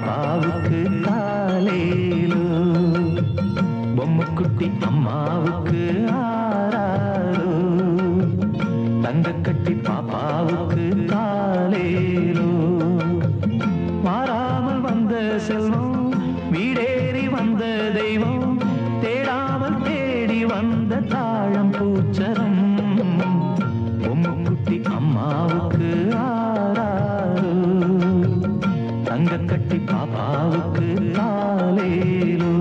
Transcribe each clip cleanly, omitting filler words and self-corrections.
பாப்பாவுக்கு காலேலோ, பொம்முக்குட்டி அம்மாவுக்கு ஆராரோ, தங்கக்கட்டி பாப்பாவுக்கு காலேலோ. மாறாமல் வந்த செல்வம், வீடேறி வந்த தெய்வம், தேடாமல் தேடி வந்த தாழம் பூச்சரம், பொம்முக்குட்டி அம்மாவுக்கு ஆராரோ, தங்கக்கட்டி பாப்பாவுக்கு காலேலோ.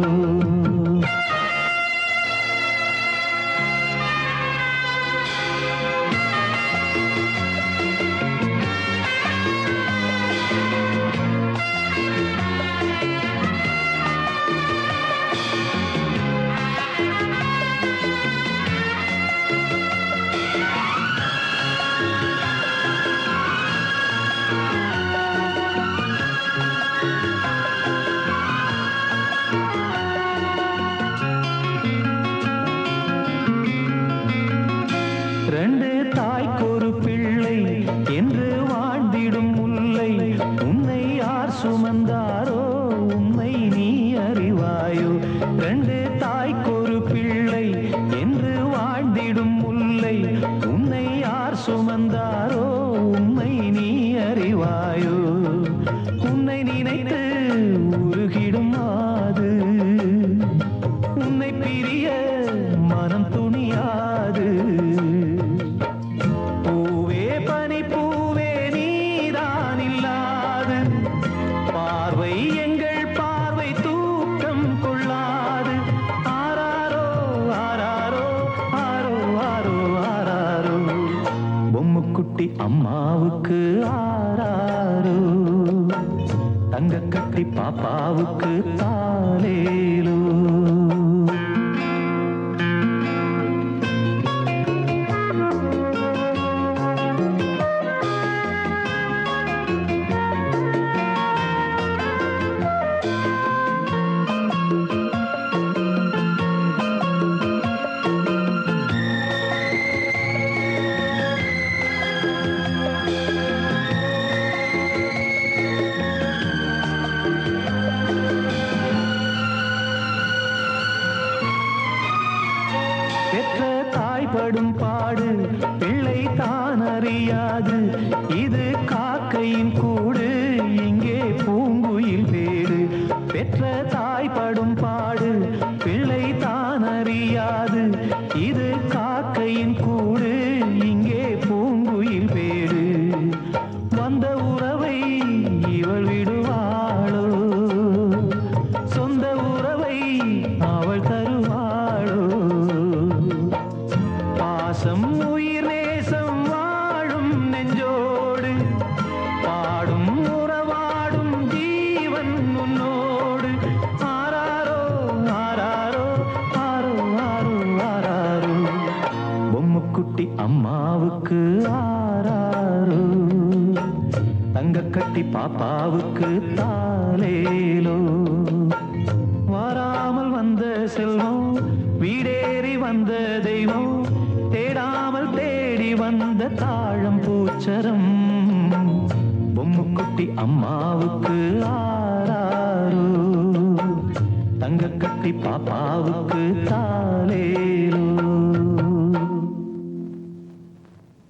ரெண்டு தாய்க்கொரு பிள்ளை என்று வாழ்ந்திடும் முல்லை, உன்னை யார் சுமந்தாரோ உன்னை நீ அறிவாயோ. ரெண்டு தாய்க்கொரு பிள்ளை என்று வாழ்ந்திடும் முல்லை, உன்னை யார் சுமந்தாரோ உன்னை நீ அறிவாயோ. உன்னை நினைத்து உருகிடும் மாது, உன்னை பிரிய மனம் துணியாது. பூவே பனி பூவே நீதான் இல்லாது, பார்வை எங்கள் பார்வை தூக்கம் கொள்ளாது. ஆராரோ ஆராரோ ஆரோ ஆரோ ஆராரோ, பொம்முக்குட்டி அம்மாவுக்கு ஆராரோ, தங்கக்கட்டி பாப்பாவுக்கு காலேலோ. பெற்ற தாய்படும் பாடு பிள்ளை தான் அறியாது, இது காக்கையின் கூடு இங்கே பூங்குயில் வேடு. பெற்ற தாய்படும் பாடு பிள்ளை தான் அறியாது, இது காக்கையின் கூடு இங்கே பூங்குயில் வேடு. வந்த உறவை இவள் விடுவாளோ, சொந்த உறவை அவள் தருவாளோ. பாசம் உயிர் நேசம் வாழும் நெஞ்சோடு, பாடும் உறவாடும் ஜீவன் உன்னோடு. ஆராரோ ஆராரோ ஆரோ ஆரோ ஆராரோ, பொம்முக்குட்டி அம்மாவுக்கு ஆராரோ, தங்கக்கட்டி பாப்பாவுக்கு தாலேலோ. வாராமல் வந்த செல்வம், வீடேறி வந்த தெய்வம், தேடாமல் தேடி வந்த தாழம் பூச்சரம், பொம்முக்குட்டி அம்மாவுக்கு ஆராரோ, தங்கக்கட்டி பாப்பாவுக்கு தாலேலோ.